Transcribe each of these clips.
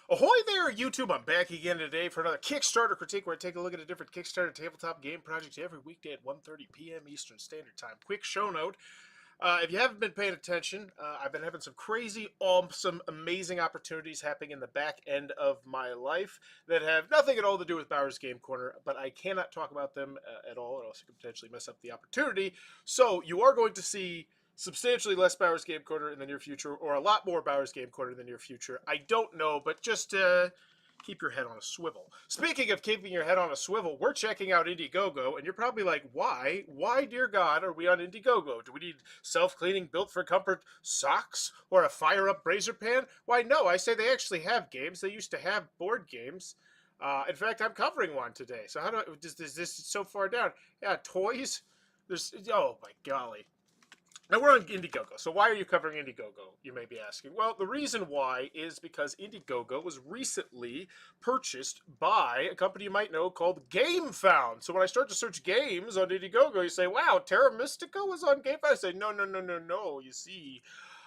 Ahoy there, YouTube! I'm back again today for another Kickstarter critique where I take a look at a different Kickstarter tabletop game project every weekday at 1:30 p.m. Eastern Standard Time. Quick show note. If you haven't been paying attention, I've been having some crazy, awesome, amazing opportunities happening in the back end of my life that have nothing at all to do with Bowers Game Corner, but I cannot talk about them at all, or else it could potentially mess up the opportunity. So you are going to see substantially less Bowers Game Corner in the near future, or a lot more Bowers Game Corner in the near future. I don't know, but just keep your head on a swivel. Speaking of keeping your head on a swivel, we're checking out Indiegogo, and you're probably like, why? Why, dear God, are we on Indiegogo? Do we need self-cleaning built for comfort socks or a fire-up brazier pan? Why, no, I say they actually have games. They used to have board games. In fact, I'm covering one today. So how do I, is this so far down? Yeah, toys? There's, oh my golly. Now we're on Indiegogo, so why are you covering Indiegogo, you may be asking? Well, the reason why is because Indiegogo was recently purchased by a company you might know called GameFound. So when I start to search games on Indiegogo, you say, wow, Terra Mystica was on GameFound? I say, no, no, no, no, no. You see,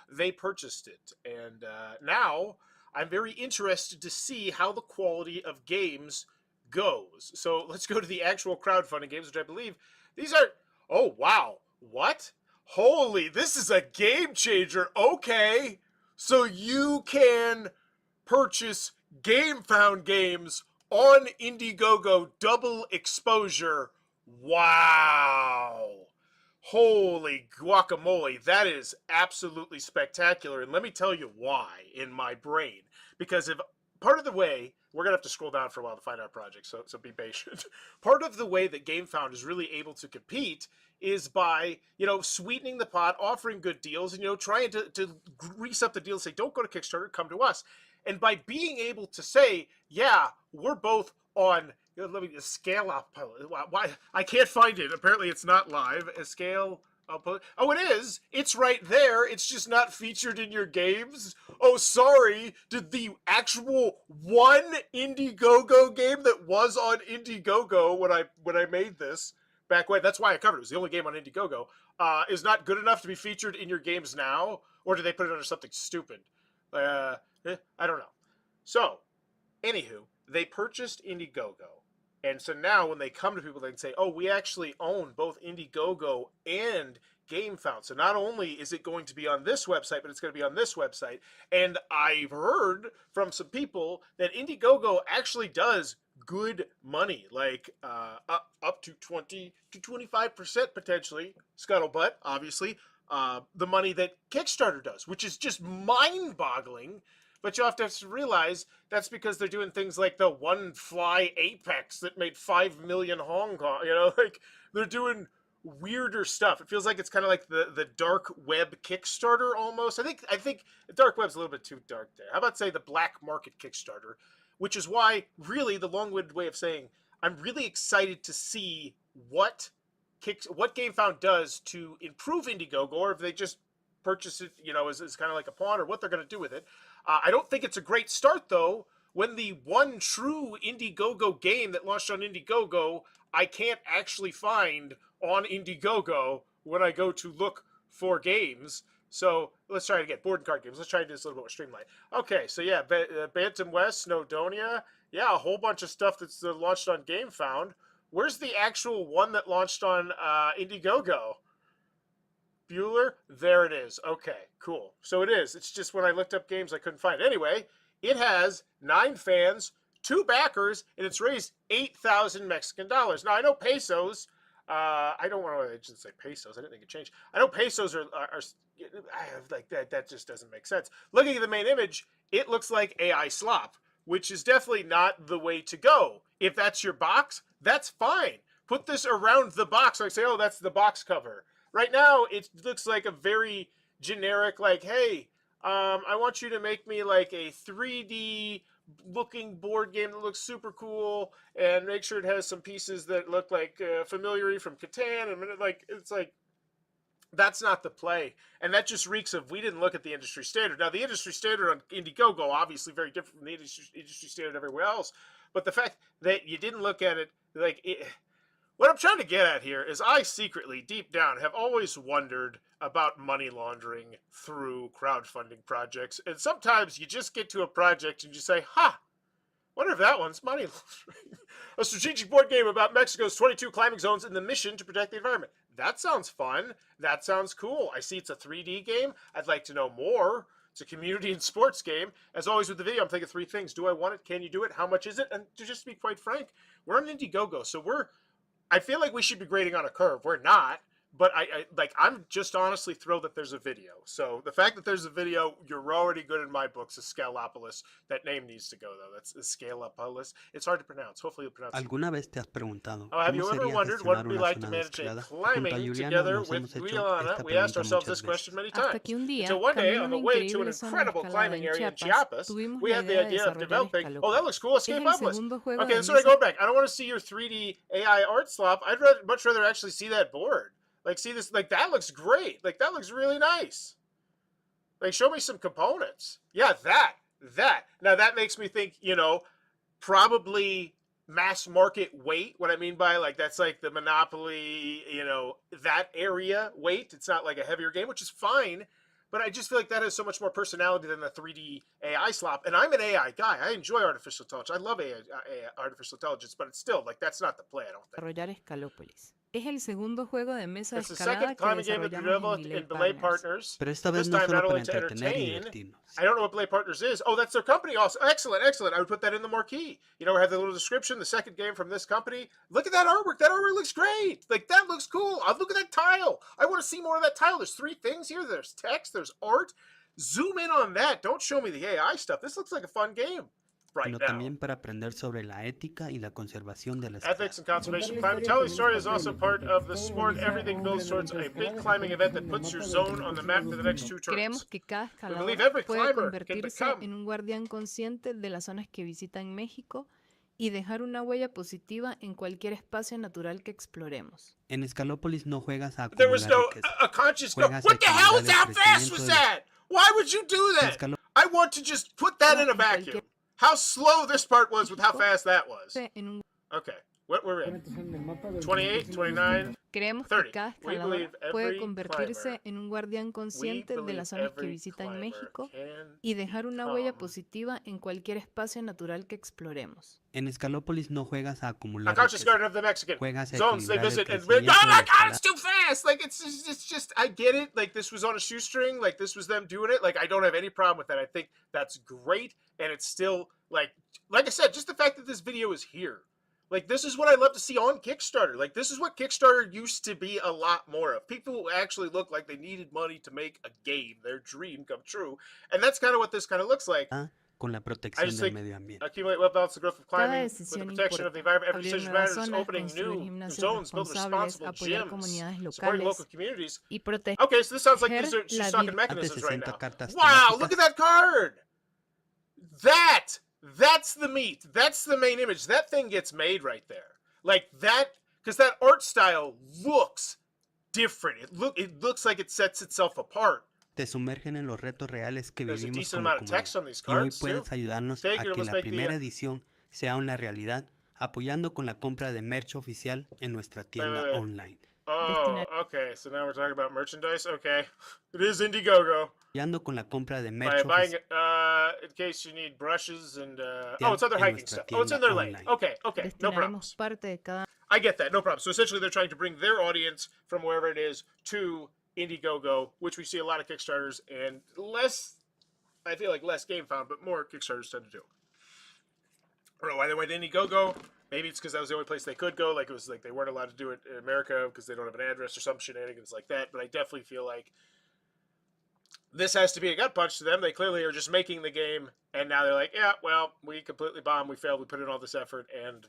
they purchased it. And now I'm very interested to see how the quality of games goes. So let's go to the actual crowdfunding games, which I believe these are, oh, wow, what? Holy, this is a game changer. Okay, so you can purchase GameFound games on Indiegogo, double exposure. Wow. Holy guacamole, that is absolutely spectacular. And let me tell you why in my brain. Because if part of the way, we're going to have to scroll down for a while to find our project, so be patient. Part of the way that GameFound is really able to compete is by, sweetening the pot, offering good deals, and, trying to grease up the deal and say, don't go to Kickstarter, come to us. And by being able to say, yeah, we're both on, let me scale up. Why I can't find it. Apparently it's not live. A scale. Oh, it is. It's right there. It's just not featured in your games. Oh, sorry. Did the actual one Indiegogo game that was on Indiegogo when I made this back when? That's why I covered it. It was the only game on Indiegogo. Is not good enough to be featured in your games now, or did they put it under something stupid? I don't know. So, anywho, they purchased Indiegogo. And so now when they come to people, they can say, oh, we actually own both Indiegogo and GameFound. So not only is it going to be on this website, but it's going to be on this website. And I've heard from some people that Indiegogo actually does good money, like up to 20 to 25% potentially, scuttlebutt, obviously, the money that Kickstarter does, which is just mind-boggling. But you have to realize that's because they're doing things like the One Fly Apex that made 5 million Hong Kong. Like they're doing weirder stuff. It feels like it's kind of like the dark web Kickstarter almost. I think the dark web's a little bit too dark there. How about say the black market Kickstarter, which is why really the long-winded way of saying I'm really excited to see what GameFound does to improve Indiegogo, or if they just purchase it, as kind of like a pawn, or what they're going to do with it. I don't think it's a great start, though, when the one true Indiegogo game that launched on Indiegogo, I can't actually find on Indiegogo when I go to look for games. So let's try it again. Board and card games. Let's try to do this a little bit more streamlined. Okay, so yeah, Bantam West, Snowdonia. Yeah, a whole bunch of stuff that's launched on GameFound. Where's the actual one that launched on Indiegogo? Bueller? There it is. Okay, cool. So it is. It's just when I looked up games, I couldn't find it. Anyway, it has 9 fans, 2 backers, and it's raised 8,000 Mexican dollars. Now, I know pesos. I don't want to just say pesos. I didn't think it changed. I know pesos are like that. That just doesn't make sense. Looking at the main image, it looks like AI slop, which is definitely not the way to go. If that's your box, that's fine. Put this around the box. Like say, oh, that's the box cover. Right now, it looks like a very generic, like, hey, I want you to make me like a 3D looking board game that looks super cool, and make sure it has some pieces that look like familiar from Catan, and it's like that's not the play, and that just reeks of we didn't look at the industry standard. Now, the industry standard on Indiegogo obviously very different from the industry standard everywhere else, but the fact that you didn't look at it like it. What I'm trying to get at here is I secretly, deep down, have always wondered about money laundering through crowdfunding projects. And sometimes you just get to a project and you say, wonder if that one's money laundering. A strategic board game about Mexico's 22 climbing zones and the mission to protect the environment. That sounds fun. That sounds cool. I see it's a 3D game. I'd like to know more. It's a community and sports game. As always with the video, I'm thinking three things. Do I want it? Can you do it? How much is it? And to just be quite frank, we're on Indiegogo, so I feel like we should be grading on a curve. We're not, but I'm just honestly thrilled that there's a video. So the fact that there's a video, you're already good in my books. Escalopolis. That name needs to go though. That's Escalopolis. It's hard to pronounce. Hopefully you'll pronounce it. ¿Alguna vez te has preguntado have cómo you ever sería wondered what gestionar it would be una like to zona manage a desescalada? Junto a climbing Juliana together nos with hemos hecho Juliana? esta We asked pregunta ourselves muchas this question veces. many Hasta times. que un día, Until one day, camino on a the una way to an increíble zona de incredible escalada climbing en area in Chiapas, Chiapas, tuvimos we la had the idea de idea of desarrollar developing. Oh, Escalopolis. that looks cool. Es el Escalopolis. segundo juego Okay, de so I mesa. go back. I don't want to see your 3D AI art slop. I'd much rather actually see that board. Like, see this? Like, that looks great. Like, that looks really nice. Like, show me some components. Yeah, that. Now, that makes me think, probably mass market weight. What I mean by, like, that's like the Monopoly, that area weight. It's not like a heavier game, which is fine. But I just feel like that has so much more personality than the 3D AI slop. And I'm an AI guy. I enjoy artificial intelligence. I love AI, artificial intelligence, but it's still, like, that's not the play, I don't think. Desarrollar Escalópolis. Es el segundo juego de mesa de It's the escalada second que climbing game that we desarrollamos developed en in Belay Belay Partners. Partners. Pero esta This vez no time, solo not para only to entretener y entertain. divertirnos. I don't know what Belay Partners is. Oh, that's their company also. Excellent. I would put that in the marquee. We have the little description, the second game from this company. Look at that artwork. That artwork looks great. Like, that looks cool. Look at that tile. I want to see more of that tile. There's three things here. There's text. There's art. Zoom in on that. Don't show me the AI stuff. This looks like a fun game right Sino now. también para aprender sobre la ética y la conservación de la Ethics escalada. and conservation climbing. Telling story is also part of the sport. Everything builds towards a big climbing event that puts your zone on the map for the next 2 turns. Creemos que cada believe escalador every puede climber can convertirse become- en un guardián consciente de las zonas que visita en México y dejar una huella positiva en cualquier espacio natural que exploremos. En Escalópolis no juegas a There was acumular no riqueza. a conscious go. Juegas a What the hell was equilibrar how el fast was crecimiento that? Why would you do En that? Escaló- I want to just put that in a En vacuum. cualquier- How slow this part was with how fast that was. En un- Okay, what we're in? 28, 29. Creemos 30. que cada We escalador believe puede every convertirse climber- en un guardián We consciente de believe las zonas que every visita en climber México can y dejar una huella become- positiva en cualquier espacio natural que exploremos. En Escalópolis no juegas a A acumular conscious riqueza. garden of the Mexican Juegas a zones they equilibrar el visit and crecimiento oh de my la god, it's escalada. too fast. Like it's just I get it. Like this was on a shoestring. Like this was them doing it. Like I don't have any problem with that. I think that's great, and it's still like I said, just the fact that this video is here. Like this is what I love to see on Kickstarter. Like this is what Kickstarter used to be a lot more of. People who actually look like they needed money to make a game, their dream come true, and that's kind of what this kind of looks like. Con la I protección just del think medio ambiente. accumulate wealth balance the growth of Cada climbing with the decisión protection of the importa. environment. Every Abrir decision nuevas matters. zonas, Opening construir new gimnasios zones, build responsables, responsible apoyar gyms, comunidades supporting local locales communities. y proteger Okay, so this sounds like proteger she's la talking vida. mechanisms right 60 now. cartas Wow, look temáticas. at that card. That's the meat. That's the main image. That thing gets made right there. Like that, because that art style looks different. It looks like it sets itself apart. Te sumergen en los retos reales que There's a vivimos decent como amount of text comunidad. on these Y hoy cards too. puedes ayudarnos Take a it, que let's la make the, primera edición sea una realidad, apoyando con la compra de merch oficial en nuestra tienda wait. online. Oh, okay. So now we're talking about merchandise. Okay, it is Indiegogo. Apoyando con la compra de By merch buying oficial. it, in case you need brushes and Ya it's other en hiking nuestra stuff. Oh, it's in their tienda lane. online. Okay, no problem. Destinaremos parte de cada I get that, no problem. So essentially, they're trying to bring their audience from wherever it is to Indiegogo, which we see a lot of Kickstarters and less. I feel like less game found, but more Kickstarters tend to do. I don't know why they went to Indiegogo. Maybe it's because that was the only place they could go. Like it was like they weren't allowed to do it in America because they don't have an address or some shenanigans like that. But I definitely feel like this has to be a gut punch to them. They clearly are just making the game, and now they're like, yeah, well, we completely bombed, we failed, we put in all this effort, and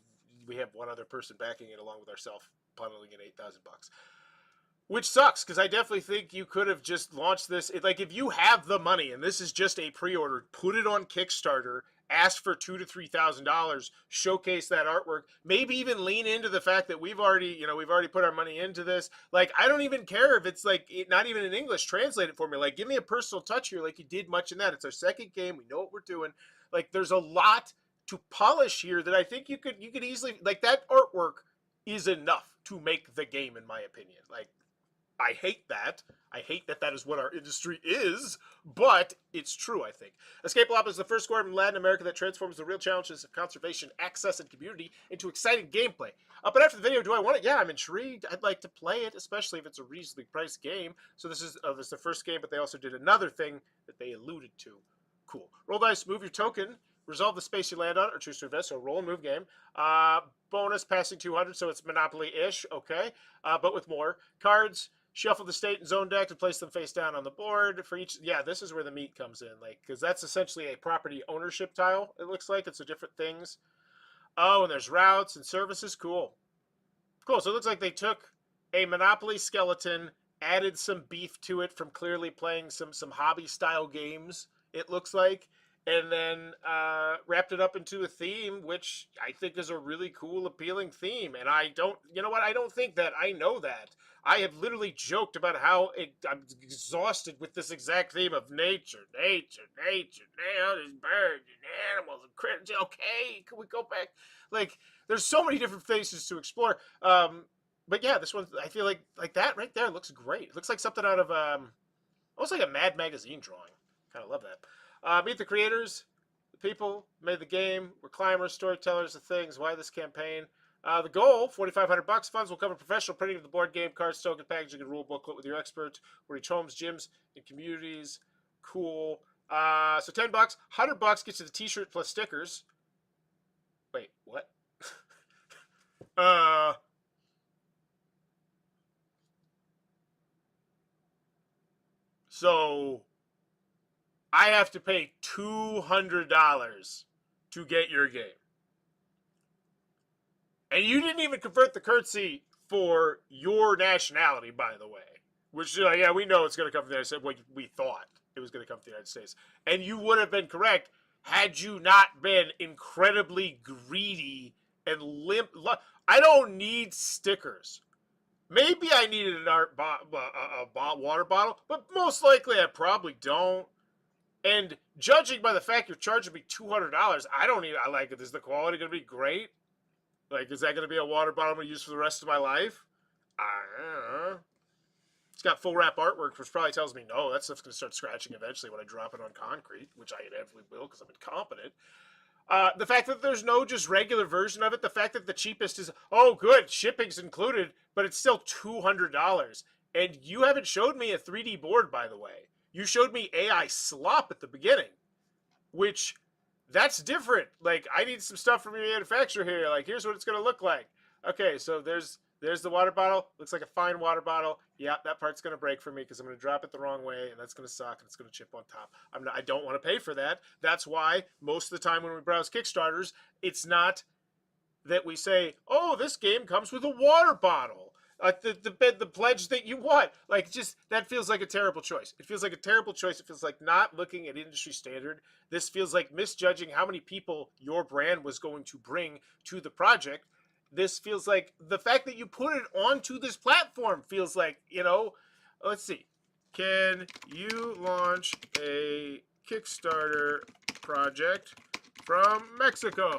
we have one other person backing it along with ourselves, funneling in $8,000. Which sucks, because I definitely think you could have just launched this. Like, if you have the money, and this is just a pre-order, put it on Kickstarter, ask for $2,000 to $3,000, showcase that artwork, maybe even lean into the fact that we've already put our money into this. Like, I don't even care if it's like not even in English, translate it for me. Like, give me a personal touch here, like you did much in that. It's our second game, we know what we're doing. Like, there's a lot to polish here that I think you could easily, like, that artwork is enough to make the game, in my opinion. Like, I hate that. I hate that that is what our industry is, but it's true, I think. Escalopolis is the first square in Latin America that transforms the real challenges of conservation, access, and community into exciting gameplay. But after the video, do I want it? Yeah, I'm intrigued. I'd like to play it, especially if it's a reasonably priced game. So this is the first game, but they also did another thing that they alluded to. Cool. Roll dice, move your token, resolve the space you land on, or choose to invest. So roll and move game. Bonus passing 200, so it's Monopoly-ish, okay, but with more cards. Shuffle the state and zone deck to place them face down on the board for each. Yeah, this is where the meat comes in, like, because that's essentially a property ownership tile. It looks like it's a different things. Oh, and there's routes and services. Cool, cool. So it looks like they took a Monopoly skeleton, added some beef to it from clearly playing some hobby style games. It looks like, and then wrapped it up into a theme, which I think is a really cool, appealing theme. And I don't, you know what? I don't think that. I know that. I have literally joked about how I'm exhausted with this exact theme of nature, nature, nature. There's birds and animals and critters. Okay, can we go back? Like, there's so many different faces to explore. But yeah, this one, I feel like that right there looks great. It looks like something out of almost like a Mad Magazine drawing. Kind of love that. Meet the creators, the people made the game. We're climbers, storytellers, the things. Why this campaign? The goal, $4,500. Funds will cover professional printing of the board game, cards, token packaging, and rule booklet with your expert. We'll reach homes, gyms, and communities. Cool. So $10, $100 gets you the T-shirt plus stickers. Wait, what? So I have to pay $200 to get your game. And you didn't even convert the currency for your nationality, by the way. Which, yeah, we know it's going to come from the United States. Well, we thought it was going to come from the United States. And you would have been correct had you not been incredibly greedy and limp. I don't need stickers. Maybe I needed a water bottle, but most likely I probably don't. And judging by the fact you're charging me $200, I don't need. I like it. Is the quality going to be great? Like, is that going to be a water bottle I'm going to use for the rest of my life? I don't know. It's got full wrap artwork, which probably tells me no. That stuff's going to start scratching eventually when I drop it on concrete, which I inevitably will because I'm incompetent. The fact that there's no just regular version of it, the fact that the cheapest is, oh, good, shipping's included, but it's still $200. And you haven't showed me a 3D board, by the way. You showed me AI slop at the beginning, which... that's different. Like, I need some stuff from your manufacturer here. Like, here's what it's going to look like. Okay, so there's the water bottle. Looks like a fine water bottle. Yeah, that part's going to break for me because I'm going to drop it the wrong way, and that's going to suck, and it's going to chip on top. I don't want to pay for that. That's why most of the time when we browse Kickstarters, it's not that we say, oh, this game comes with a water bottle. Like the pledge that you want. Like, just, that feels like a terrible choice. It feels like a terrible choice. It feels like not looking at industry standard. This feels like misjudging how many people your brand was going to bring to the project. This feels like the fact that you put it onto this platform feels like, let's see. Can you launch a Kickstarter project from Mexico?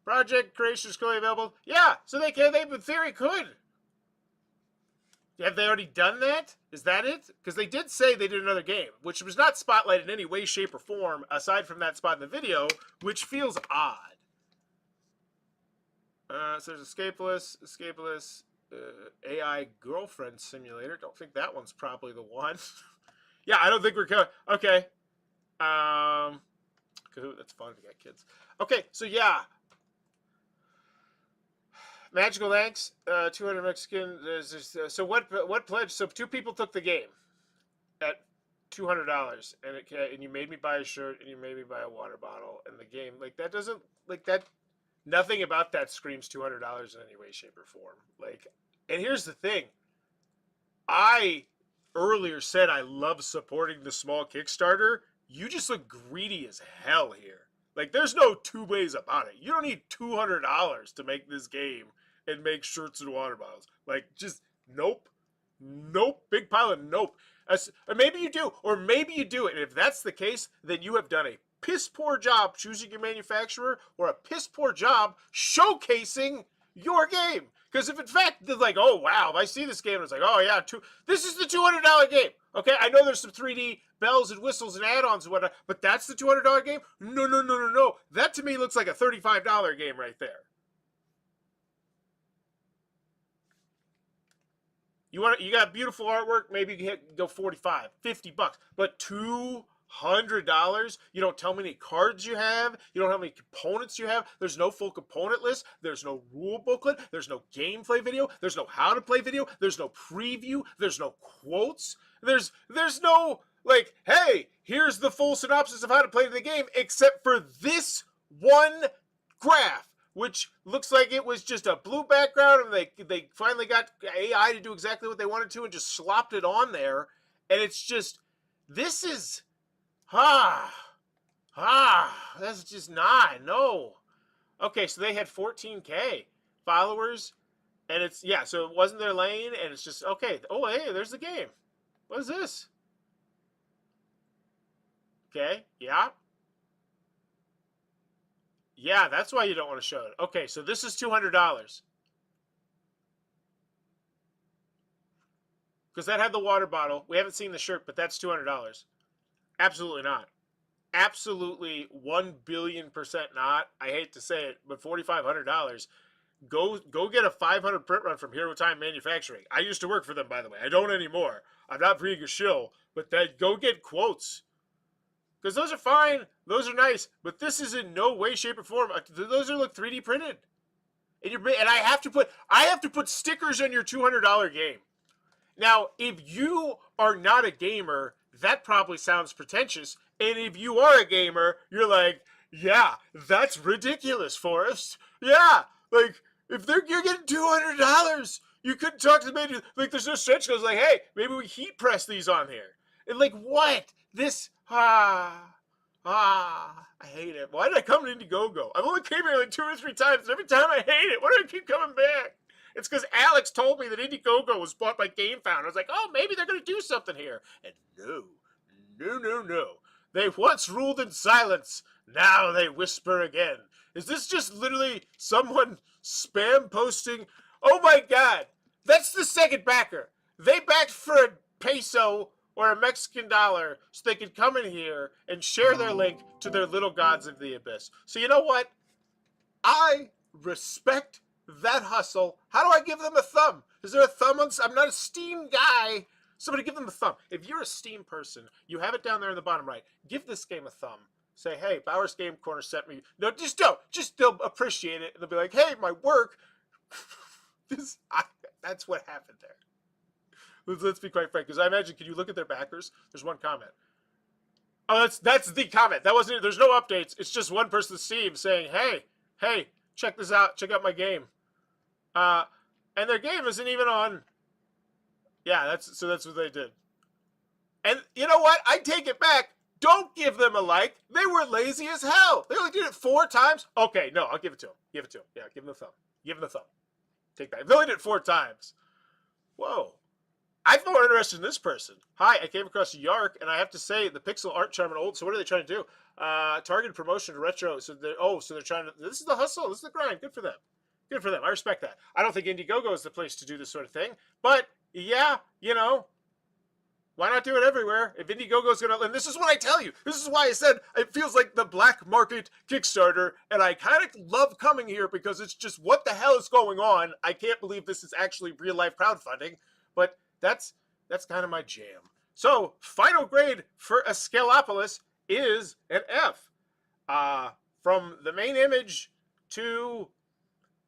Project creation is currently available. Yeah, so they in theory could. Have they already done that? Is that it? Because they did say they did another game, which was not spotlighted in any way, shape, or form, aside from that spot in the video, which feels odd. So there's Escalopolis, AI Girlfriend Simulator. Don't think that one's probably the one. Yeah, I don't think we're going. Okay. Kahoot, that's fun if you got kids. Okay, so yeah. Magical thanks, 200 Mexican. So what pledge? So 2 people took the game at $200, and you made me buy a shirt, and you made me buy a water bottle, and the game, like, that doesn't, like, that, nothing about that screams $200 in any way, shape, or form. Like, and here's the thing, I earlier said I love supporting the small Kickstarter. You just look greedy as hell here. Like, there's no two ways about it. You don't need $200 to make this game and make shirts and water bottles. Like, just nope. Nope. Big pile of nope. Or maybe you do. Or maybe you do. And if that's the case, then you have done a piss poor job choosing your manufacturer, or a piss poor job showcasing your game. Because if in fact they're like, oh wow, if I see this game, and it's like, oh yeah, this is the $200 game. Okay, I know there's some 3D bells and whistles and add-ons and whatnot, but that's the $200 game? No, no, no, no, no. That to me looks like a $35 game right there. You got beautiful artwork, maybe you go 45, 50 bucks, but $200? You don't tell me any cards you have. You don't know how many components you have. There's no full component list. There's no rule booklet. There's no gameplay video. There's no how to play video. There's no preview. There's no quotes. There's no like, hey, here's the full synopsis of how to play the game, except for this one graph, which looks like it was just a blue background, and they finally got AI to do exactly what they wanted to and just slopped it on there. And it's just, this is, that's just not, no. Okay, so they had 14K followers, and it's, yeah, so it wasn't their lane, and it's just, okay, oh, hey, there's the game. What is this? Okay, yeah. Yeah, that's why you don't want to show it. Okay, so this is $200. Because that had the water bottle. We haven't seen the shirt, but that's $200. Absolutely not. Absolutely 1,000,000,000% not. I hate to say it, but $4,500. Go get a 500 print run from Hero Time Manufacturing. I used to work for them, by the way. I don't anymore. I'm not being a shill, but go get quotes. Because those are fine, those are nice, but this is in no way, shape, or form. Those are look 3D printed, and I have to put stickers on your $200 game. Now, if you are not a gamer, that probably sounds pretentious, and if you are a gamer, you're like, yeah, that's ridiculous, Forrest. Yeah, like if you're getting $200, you couldn't talk to the manager. Like, there's no stretch goes like, hey, maybe we heat press these on here, and like what this. I hate it. Why did I come to Indiegogo? I've only came here like 2 or 3 times, and every time I hate it. Why do I keep coming back? It's because Alex told me that Indiegogo was bought by GameFound. I was like, oh, maybe they're going to do something here. And no. They once ruled in silence. Now they whisper again. Is this just literally someone spam posting? Oh my God. That's the second backer. They backed for a peso or a Mexican dollar so they could come in here and share their link to their little gods of the abyss. So you know what? I respect that hustle. How do I give them a thumb? Is there a thumb on? I'm not a Steam guy. Somebody give them a thumb. If you're a Steam person, you have it down there in the bottom right. Give this game a thumb. Say, hey, Bowers Game Corner sent me. No, just don't. Just they'll appreciate it. And they'll be like, hey, my work. That's what happened there. Let's be quite frank, because I imagine, can you look at their backers? There's one comment. Oh, that's the comment. That wasn't. There's no updates. It's just one person's Steam saying, hey, check this out. Check out my game. And their game isn't even on. Yeah, that's what they did. And you know what? I take it back. Don't give them a like. They were lazy as hell. They only did it 4 times. Okay, no, I'll give it to them. Give it to them. Yeah, give them the thumb. Give them the thumb. Take that. They only did it 4 times. Whoa. I'm more interested in this person. Hi, I came across Yark, and I have to say the pixel art charm and old. So what are they trying to do? Targeted promotion to retro. So they're trying to. This is the hustle. This is the grind. Good for them. Good for them. I respect that. I don't think Indiegogo is the place to do this sort of thing, but yeah, you know, why not do it everywhere? If Indiegogo's gonna, and this is what I tell you. This is why I said it feels like the black market Kickstarter, and I kind of love coming here because it's just what the hell is going on. I can't believe this is actually real life crowdfunding, but that's kind of my jam. So final grade for Escalopolis is an F. From the main image to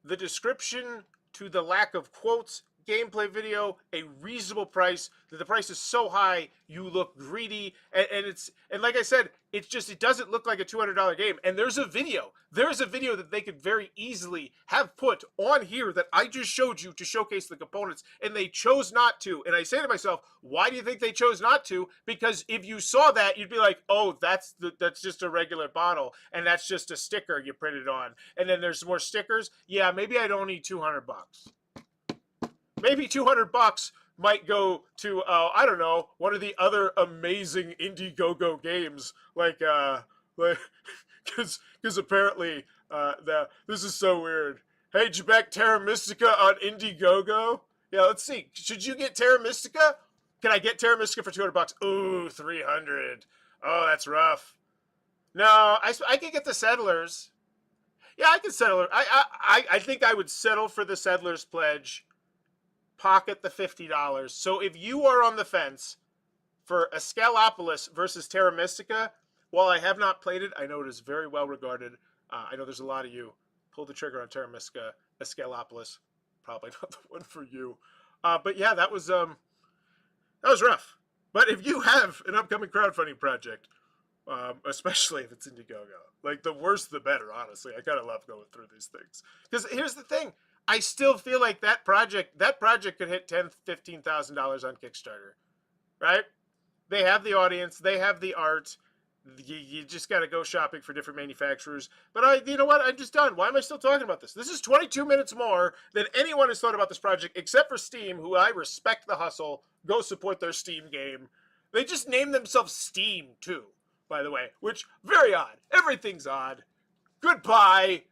the description to the lack of quotes, gameplay video, a reasonable price. The price is so high you look greedy, and like I said, it doesn't look like a $200 game. And there's a video that they could very easily have put on here that I just showed you to showcase the components, and they chose not to. And I say to myself, why do you think they chose not to? Because if you saw that, you'd be like, oh, that's just a regular bottle, and that's just a sticker you printed on. And then there's more stickers. Yeah, maybe I don't need $200. Maybe $200 might go to, I don't know, one of the other amazing Indiegogo games, because apparently this is so weird. Hey, did you back Terra Mystica on Indiegogo? Yeah, let's see. Should you get Terra Mystica? Can I get Terra Mystica for $200? Ooh, 300. Oh, that's rough. No, I can get the Settlers. Yeah, I can settle. I think I would settle for the Settlers Pledge. Pocket the $50. So if you are on the fence for Escalopolis versus Terra Mystica, while I have not played it, I know it is very well regarded. I know there's a lot of you. Pull the trigger on Terra Mystica. Escalopolis, probably not the one for you. But yeah, that was rough. But if you have an upcoming crowdfunding project, especially if it's Indiegogo, like the worse the better. Honestly, I kind of love going through these things because here's the thing: I still feel like that project could hit $10,000-$15,000 on Kickstarter, right? They have the audience, they have the art. You just got to go shopping for different manufacturers. But you know what? I'm just done. Why am I still talking about this? This is 22 minutes more than anyone has thought about this project, except for Steam, who I respect the hustle. Go support their Steam game. They just named themselves Steam, too, by the way, which, very odd. Everything's odd. Goodbye.